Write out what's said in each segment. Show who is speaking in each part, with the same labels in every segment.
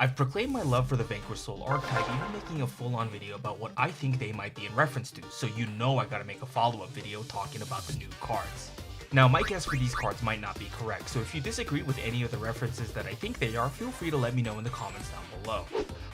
Speaker 1: I've proclaimed my love for the Vanquish Soul archetype, even making a full-on video about what I think they might be in reference to, so you know I gotta make a follow-up video talking about the new cards. Now, my guess for these cards might not be correct, so if you disagree with any of the references that I think they are, feel free to let me know in the comments down below.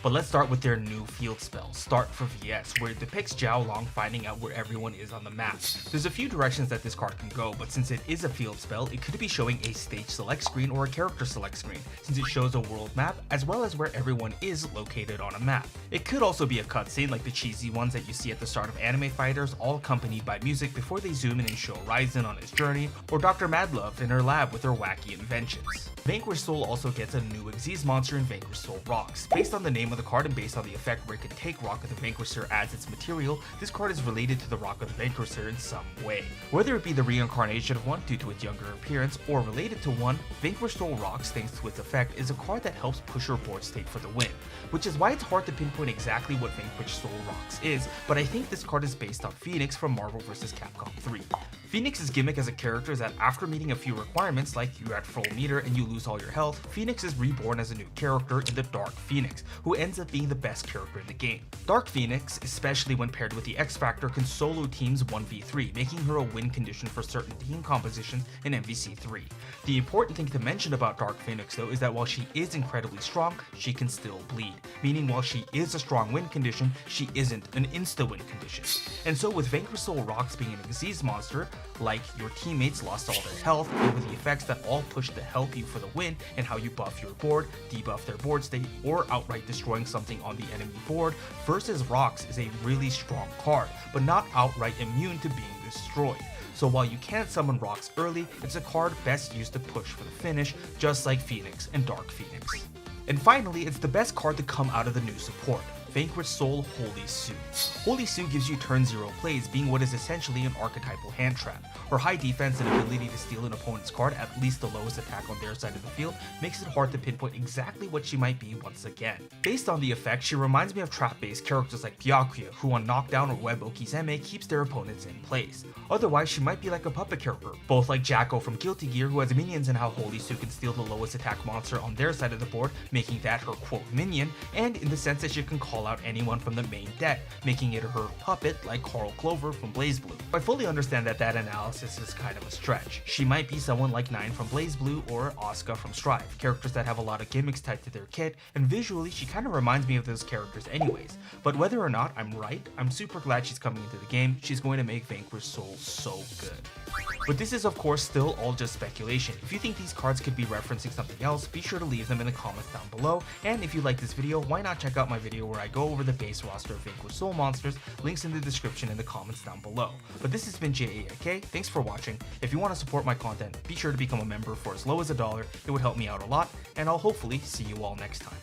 Speaker 1: But let's start with their new field spell, Start for VS, where it depicts Jiao Long finding out where everyone is on the map. There's a few directions that this card can go, but since it is a field spell, it could be showing a stage select screen or a character select screen, since it shows a world map as well as where everyone is located on a map. It could also be a cutscene like the cheesy ones that you see at the start of anime fighters, all accompanied by music before they zoom in and show Ryzen on his journey, or Dr. Madlove in her lab with her wacky inventions. Vanquish Soul also gets a new Xyz monster in Vanquish Soul Rocks. Based on the name of the card and based on the effect where it can take Rock of the Vanquisher as its material, this card is related to the Rock of the Vanquisher in some way. Whether it be the reincarnation of one due to its younger appearance or related to one, Vanquish Soul Rocks, thanks to its effect, is a card that helps push your board state for the win, which is why it's hard to pinpoint exactly what Vanquish Soul Rocks is, but I think this card is based on Phoenix from Marvel vs. Capcom 3. Phoenix's gimmick as a character is that after meeting a few requirements like you're at full meter and you lose all your health, Phoenix is reborn as a new character in the Dark Phoenix, who ends up being the best character in the game. Dark Phoenix, especially when paired with the X Factor, can solo teams 1v3, making her a win condition for certain team compositions in MVC3. The important thing to mention about Dark Phoenix though is that while she is incredibly strong, she can still bleed, meaning while she is a strong win condition, she isn't an insta-win condition. And so with Vanquish Soul Rocks being an Xyz monster, like your teammates lost all their health, and with the effects that all push to help you for the win and how you buff your board, debuff their board state, or outright destroying something on the enemy board, versus Rocks is a really strong card, but not outright immune to being destroyed. So while you can't summon Rocks early, it's a card best used to push for the finish, just like Phoenix and Dark Phoenix. And finally, it's the best card to come out of the new support, Vanquish Soul Holy Sue. Holy Sue gives you turn 0 plays, being what is essentially an archetypal hand trap. Her high defense and ability to steal an opponent's card, at least the lowest attack on their side of the field, makes it hard to pinpoint exactly what she might be once again. Based on the effect, she reminds me of trap-based characters like YuGiOh, who on knockdown or web okizeme keeps their opponents in place. Otherwise, she might be like a puppet character, both like JaeAIK from Guilty Gear, who has minions and how Holy Sue can steal the lowest attack monster on their side of the board, making that her quote minion, and in the sense that she can call out anyone from the main deck, making it her puppet like Carl Clover from BlazBlue. I fully understand that analysis is kind of a stretch. She might be someone like Nine from BlazBlue or Asuka from Strive, characters that have a lot of gimmicks tied to their kit, and visually she kind of reminds me of those characters anyways. But whether or not I'm right, I'm super glad she's coming into the game. She's going to make Vanquish Soul so good. But this is of course still all just speculation. If you think these cards could be referencing something else, be sure to leave them in the comments down below. And if you like this video, why not check out my video where I go over the base roster of Vanquish Soul monsters, links in the description and the comments down below. But this has been JaeAIK, thanks for watching. If you want to support my content, be sure to become a member for as low as $1, it would help me out a lot, and I'll hopefully see you all next time.